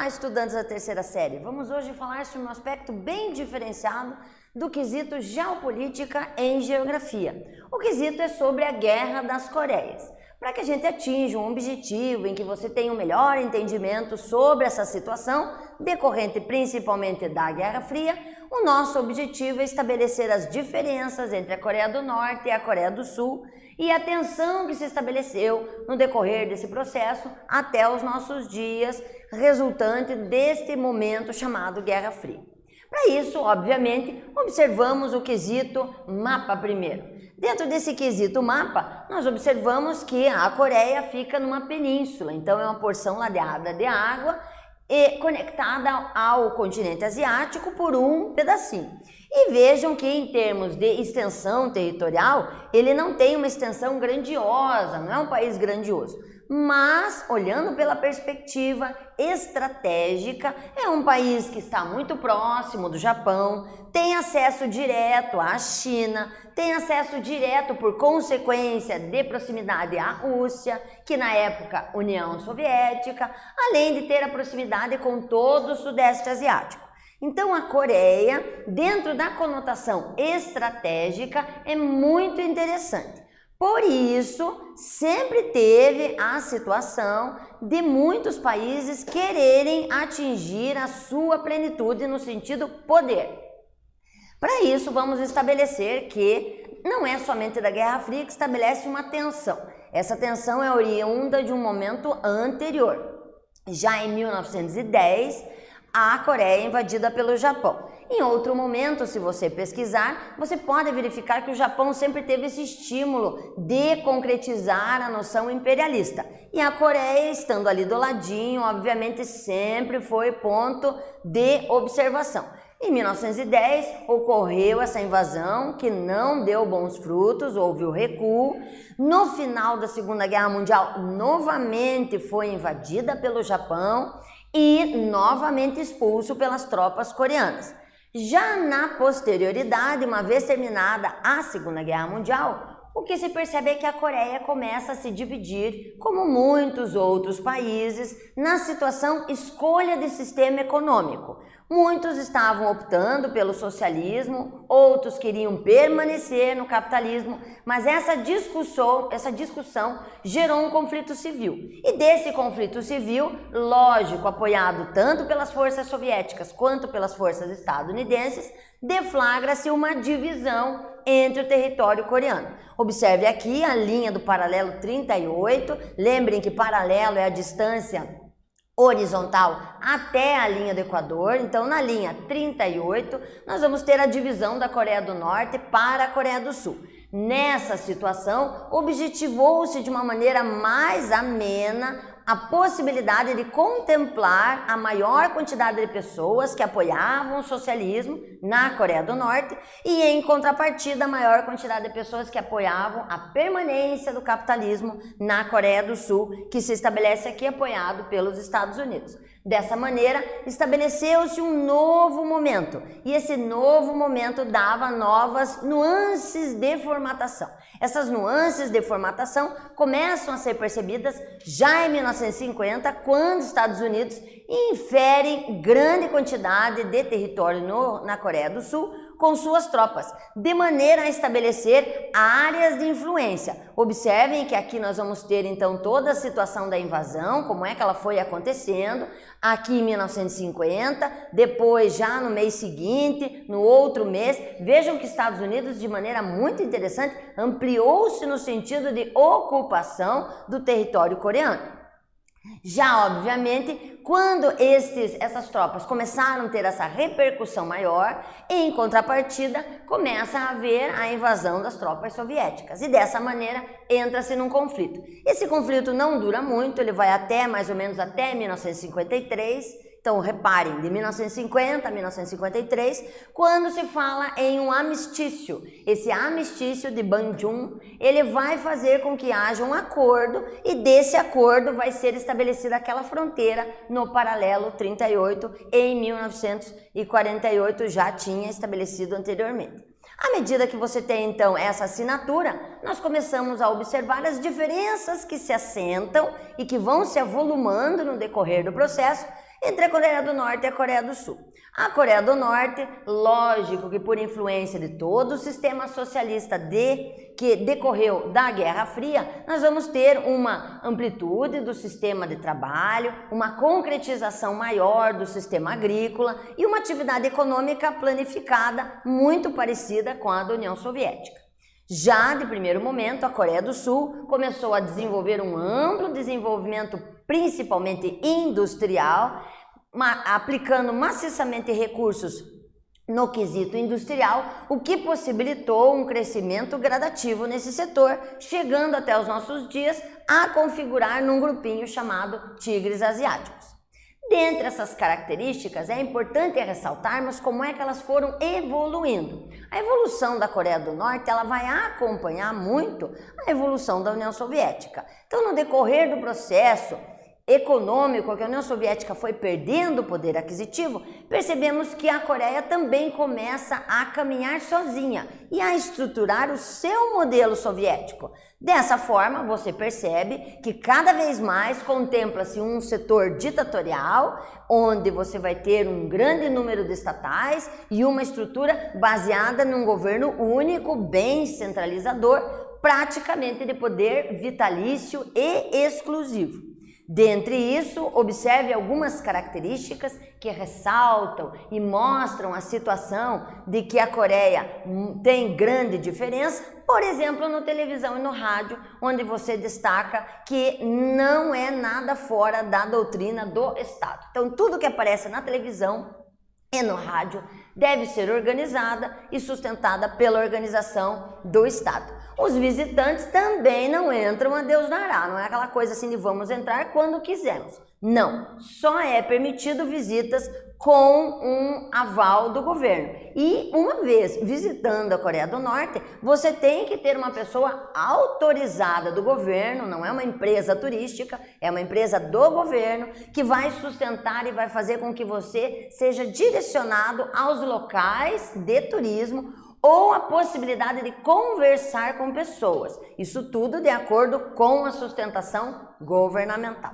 Olá, estudantes da terceira série. Vamos hoje falar sobre um aspecto bem diferenciado do quesito geopolítica em geografia. O quesito é sobre a Guerra das Coreias. Para que a gente atinja um objetivo em que você tenha um melhor entendimento sobre essa situação, decorrente principalmente da Guerra Fria, o nosso objetivo é estabelecer as diferenças entre a Coreia do Norte e a Coreia do Sul e a tensão que se estabeleceu no decorrer desse processo até os nossos dias, resultante deste momento chamado Guerra Fria. Para isso, obviamente, observamos o quesito mapa primeiro. Dentro desse quesito mapa, nós observamos que a Coreia fica numa península, então é uma porção ladeada de água e conectada ao continente asiático por um pedacinho. E vejam que em termos de extensão territorial, ele não tem uma extensão grandiosa, não é um país grandioso. Mas, olhando pela perspectiva estratégica, é um país que está muito próximo do Japão, tem acesso direto à China, tem acesso direto por consequência de proximidade à Rússia, que na época União Soviética, além de ter a proximidade com todo o Sudeste Asiático. Então a Coreia, dentro da conotação estratégica, é muito interessante. Por isso, sempre teve a situação de muitos países quererem atingir a sua plenitude no sentido poder. Para isso, vamos estabelecer que não é somente da Guerra Fria que estabelece uma tensão. Essa tensão é oriunda de um momento anterior. Já em 1910, a Coreia é invadida pelo Japão. Em outro momento, se você pesquisar, você pode verificar que o Japão sempre teve esse estímulo de concretizar a noção imperialista. E a Coreia, estando ali do ladinho, obviamente sempre foi ponto de observação. Em 1910, ocorreu essa invasão que não deu bons frutos, houve o recuo. No final da Segunda Guerra Mundial, novamente foi invadida pelo Japão e novamente expulso pelas tropas coreanas. Já na posterioridade, uma vez terminada a Segunda Guerra Mundial, o que se percebe é que a Coreia começa a se dividir, como muitos outros países, na situação escolha de sistema econômico. Muitos estavam optando pelo socialismo, outros queriam permanecer no capitalismo, mas essa discussão gerou um conflito civil. E desse conflito civil, lógico, apoiado tanto pelas forças soviéticas quanto pelas forças estadunidenses, deflagra-se uma divisão entre o território coreano. Observe aqui a linha do paralelo 38, lembrem que paralelo é a distância horizontal até a linha do Equador, então na linha 38 nós vamos ter a divisão da Coreia do Norte para a Coreia do Sul. Nessa situação, objetivou-se de uma maneira mais amena a possibilidade de contemplar a maior quantidade de pessoas que apoiavam o socialismo na Coreia do Norte e, em contrapartida, a maior quantidade de pessoas que apoiavam a permanência do capitalismo na Coreia do Sul, que se estabelece aqui apoiado pelos Estados Unidos. Dessa maneira, estabeleceu-se um novo momento, e esse novo momento dava novas nuances de formatação. Essas nuances de formatação começam a ser percebidas já em 1950, quando os Estados Unidos inferem grande quantidade de território na Coreia do Sul com suas tropas, de maneira a estabelecer áreas de influência. Observem que aqui nós vamos ter então toda a situação da invasão, como é que ela foi acontecendo, aqui em 1950, depois já no mês seguinte, no outro mês. Vejam que Estados Unidos, de maneira muito interessante, ampliou-se no sentido de ocupação do território coreano. Já, obviamente, quando essas tropas começaram a ter essa repercussão maior, em contrapartida, começa a haver a invasão das tropas soviéticas. E dessa maneira, entra-se num conflito. Esse conflito não dura muito, ele vai até mais ou menos até 1953. Então, reparem, de 1950 a 1953, quando se fala em um amistício. Esse amistício de Banjul, ele vai fazer com que haja um acordo e desse acordo vai ser estabelecida aquela fronteira no paralelo 38, em 1948 já tinha estabelecido anteriormente. À medida que você tem, então, essa assinatura, nós começamos a observar as diferenças que se assentam e que vão se avolumando no decorrer do processo entre a Coreia do Norte e a Coreia do Sul. A Coreia do Norte, lógico que por influência de todo o sistema socialista que decorreu da Guerra Fria, nós vamos ter uma amplitude do sistema de trabalho, uma concretização maior do sistema agrícola e uma atividade econômica planificada muito parecida com a da União Soviética. Já de primeiro momento, a Coreia do Sul começou a desenvolver um amplo desenvolvimento, principalmente industrial, aplicando maciçamente recursos no quesito industrial, o que possibilitou um crescimento gradativo nesse setor, chegando até os nossos dias a configurar num grupinho chamado tigres asiáticos. Dentre essas características, é importante ressaltarmos como é que elas foram evoluindo. A evolução da Coreia do Norte ela vai acompanhar muito a evolução da União Soviética. Então, no decorrer do processo econômico que a União Soviética foi perdendo o poder aquisitivo, percebemos que a Coreia também começa a caminhar sozinha e a estruturar o seu modelo soviético. Dessa forma, você percebe que cada vez mais contempla-se um setor ditatorial, onde você vai ter um grande número de estatais e uma estrutura baseada num governo único, bem centralizador, praticamente de poder vitalício e exclusivo. Dentre isso, observe algumas características que ressaltam e mostram a situação de que a Coreia tem grande diferença, por exemplo, no televisão e no rádio, onde você destaca que não é nada fora da doutrina do Estado. Então, tudo que aparece na televisão e no rádio deve ser organizada e sustentada pela organização do Estado. Os visitantes também não entram a Deus dará, não é aquela coisa assim de vamos entrar quando quisermos. Não, só é permitido visitas com um aval do governo. E uma vez visitando a Coreia do Norte, você tem que ter uma pessoa autorizada do governo, não é uma empresa turística, é uma empresa do governo que vai sustentar e vai fazer com que você seja direcionado aos locais de turismo ou a possibilidade de conversar com pessoas. Isso tudo de acordo com a sustentação governamental.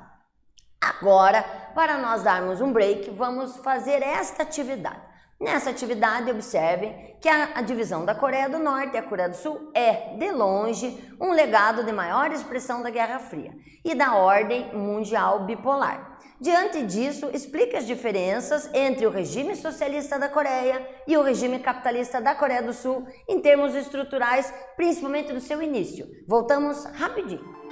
Agora, para nós darmos um break, vamos fazer esta atividade. Nessa atividade, observem que a divisão da Coreia do Norte e a Coreia do Sul é, de longe, um legado de maior expressão da Guerra Fria e da ordem mundial bipolar. Diante disso, explique as diferenças entre o regime socialista da Coreia e o regime capitalista da Coreia do Sul em termos estruturais, principalmente do seu início. Voltamos rapidinho.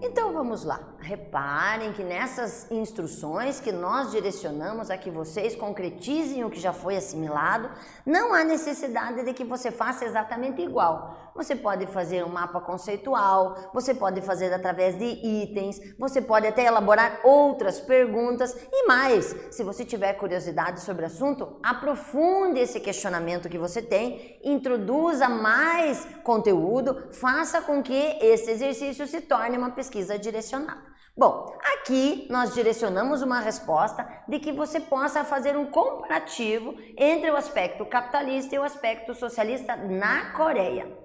Então vamos lá, reparem que nessas instruções que nós direcionamos a que vocês concretizem o que já foi assimilado, não há necessidade de que você faça exatamente igual. Você pode fazer um mapa conceitual, você pode fazer através de itens, você pode até elaborar outras perguntas e mais, se você tiver curiosidade sobre o assunto, aprofunde esse questionamento que você tem, introduza mais conteúdo, faça com que esse exercício se torne uma pesquisa direcionada. Bom, aqui nós direcionamos uma resposta de que você possa fazer um comparativo entre o aspecto capitalista e o aspecto socialista na Coreia.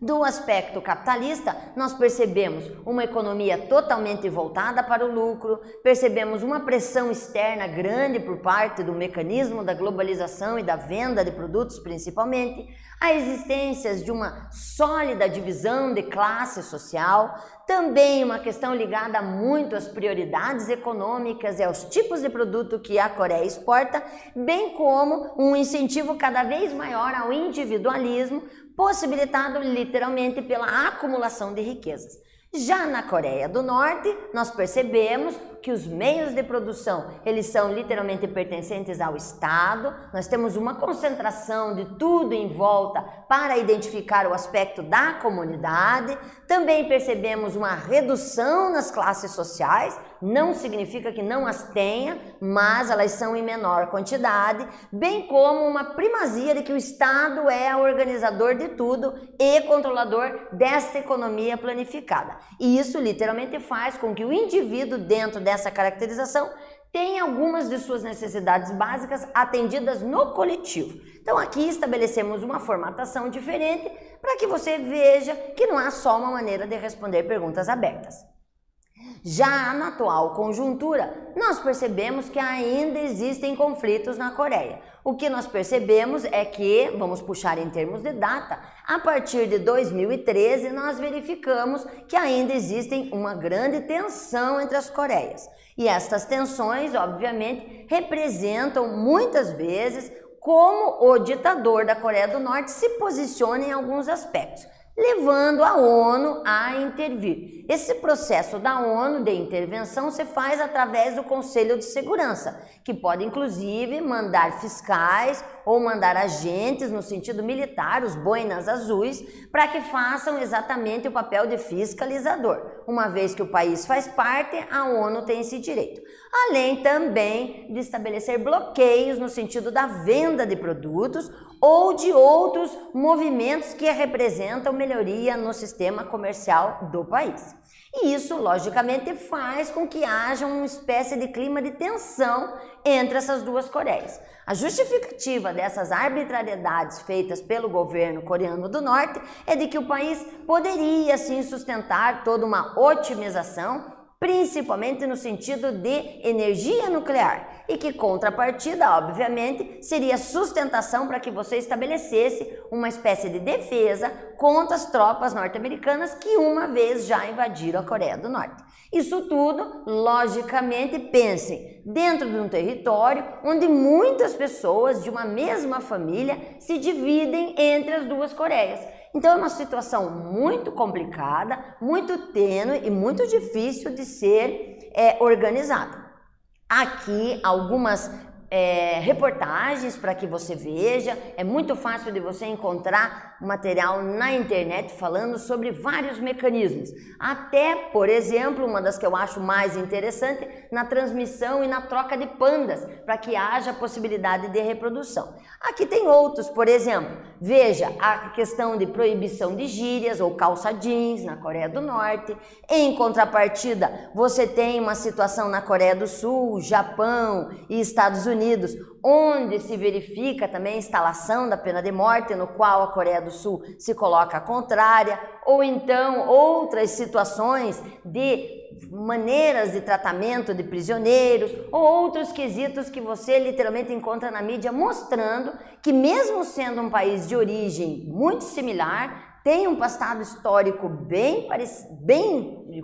Do aspecto capitalista, nós percebemos uma economia totalmente voltada para o lucro, percebemos uma pressão externa grande por parte do mecanismo da globalização e da venda de produtos principalmente, a existência de uma sólida divisão de classe social, também uma questão ligada muito às prioridades econômicas e aos tipos de produto que a Coreia exporta, bem como um incentivo cada vez maior ao individualismo, possibilitado literalmente pela acumulação de riquezas. Já na Coreia do Norte, nós percebemos que os meios de produção, eles são literalmente pertencentes ao Estado, nós temos uma concentração de tudo em volta para identificar o aspecto da comunidade, também percebemos uma redução nas classes sociais, não significa que não as tenha, mas elas são em menor quantidade, bem como uma primazia de que o Estado é o organizador de tudo e controlador desta economia planificada. E isso literalmente faz com que o indivíduo dentro dessa caracterização tenha algumas de suas necessidades básicas atendidas no coletivo. Então aqui estabelecemos uma formatação diferente para que você veja que não há só uma maneira de responder perguntas abertas. Já na atual conjuntura, nós percebemos que ainda existem conflitos na Coreia. O que nós percebemos é que, vamos puxar em termos de data, a partir de 2013 nós verificamos que ainda existem uma grande tensão entre as Coreias. E estas tensões, obviamente, representam muitas vezes como o ditador da Coreia do Norte se posiciona em alguns aspectos, levando a ONU a intervir. Esse processo da ONU de intervenção se faz através do Conselho de Segurança, que pode inclusive mandar fiscais ou mandar agentes no sentido militar, os boinas azuis, para que façam exatamente o papel de fiscalizador. Uma vez que o país faz parte, a ONU tem esse direito. Além também de estabelecer bloqueios no sentido da venda de produtos ou de outros movimentos que representam melhoria no sistema comercial do país. E isso, logicamente, faz com que haja uma espécie de clima de tensão entre essas duas Coreias. A justificativa dessas arbitrariedades feitas pelo governo coreano do Norte é de que o país poderia, sim, sustentar toda uma otimização, principalmente no sentido de energia nuclear, e que contrapartida, obviamente, seria sustentação para que você estabelecesse uma espécie de defesa contra as tropas norte-americanas que uma vez já invadiram a Coreia do Norte. Isso tudo, logicamente, pensem, dentro de um território onde muitas pessoas de uma mesma família se dividem entre as duas Coreias. Então é uma situação muito complicada, muito tênue e muito difícil de ser organizada. Aqui algumas reportagens para que você veja, é muito fácil de você encontrar material na internet falando sobre vários mecanismos, até, por exemplo, uma das que eu acho mais interessante, na transmissão e na troca de pandas, para que haja possibilidade de reprodução. Aqui tem outros, por exemplo, veja a questão de proibição de gírias ou calça jeans na Coreia do Norte. Em contrapartida, você tem uma situação na Coreia do Sul, Japão e Estados Unidos, onde se verifica também a instalação da pena de morte, no qual a Coreia do Sul se coloca contrária, ou então outras situações de maneiras de tratamento de prisioneiros, ou outros quesitos que você literalmente encontra na mídia mostrando que, mesmo sendo um país de origem muito similar, tem um passado histórico bem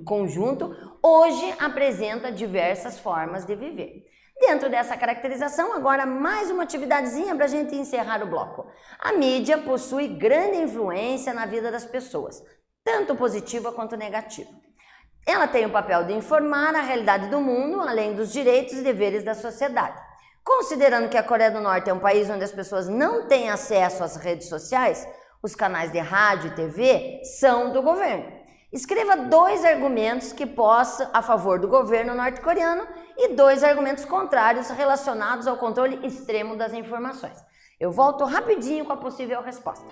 conjunto, hoje apresenta diversas formas de viver. Dentro dessa caracterização, agora mais uma atividadezinha para a gente encerrar o bloco. A mídia possui grande influência na vida das pessoas, tanto positiva quanto negativa. Ela tem o papel de informar a realidade do mundo, além dos direitos e deveres da sociedade. Considerando que a Coreia do Norte é um país onde as pessoas não têm acesso às redes sociais, os canais de rádio e TV são do governo. Escreva 2 argumentos que possam a favor do governo norte-coreano e 2 argumentos contrários relacionados ao controle extremo das informações. Eu volto rapidinho com a possível resposta.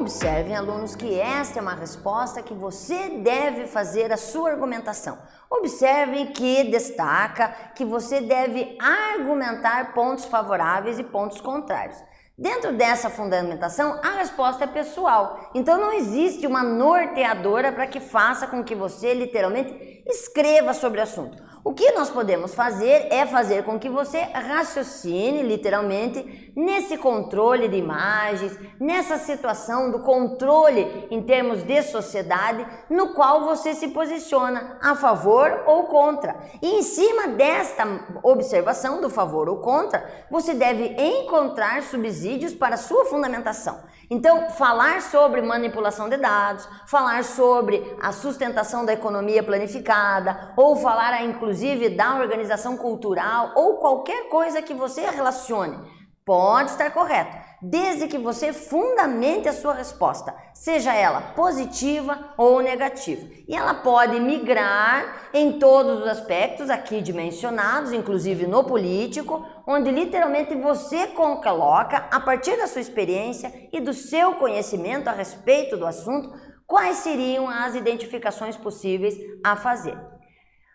Observem, alunos, que esta é uma resposta que você deve fazer a sua argumentação. Observem que destaca que você deve argumentar pontos favoráveis e pontos contrários. Dentro dessa fundamentação, a resposta é pessoal, então não existe uma norteadora para que faça com que você literalmente escreva sobre o assunto. O que nós podemos fazer é fazer com que você raciocine, literalmente, nesse controle de imagens, nessa situação do controle em termos de sociedade, no qual você se posiciona a favor ou contra. E em cima desta observação do favor ou contra, você deve encontrar subsídios para sua fundamentação. Então, falar sobre manipulação de dados, falar sobre a sustentação da economia planificada, ou falar inclusive da organização cultural, ou qualquer coisa que você relacione, pode estar correto, desde que você fundamente a sua resposta, seja ela positiva ou negativa. E ela pode migrar em todos os aspectos aqui dimensionados, inclusive no político, onde literalmente você coloca, a partir da sua experiência e do seu conhecimento a respeito do assunto, quais seriam as identificações possíveis a fazer.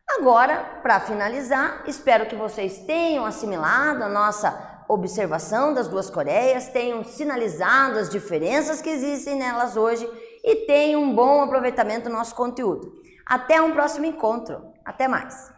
Agora, para finalizar, espero que vocês tenham assimilado a nossa observação das duas Coreias, tenham sinalizado as diferenças que existem nelas hoje e tenham um bom aproveitamento do nosso conteúdo. Até um próximo encontro. Até mais!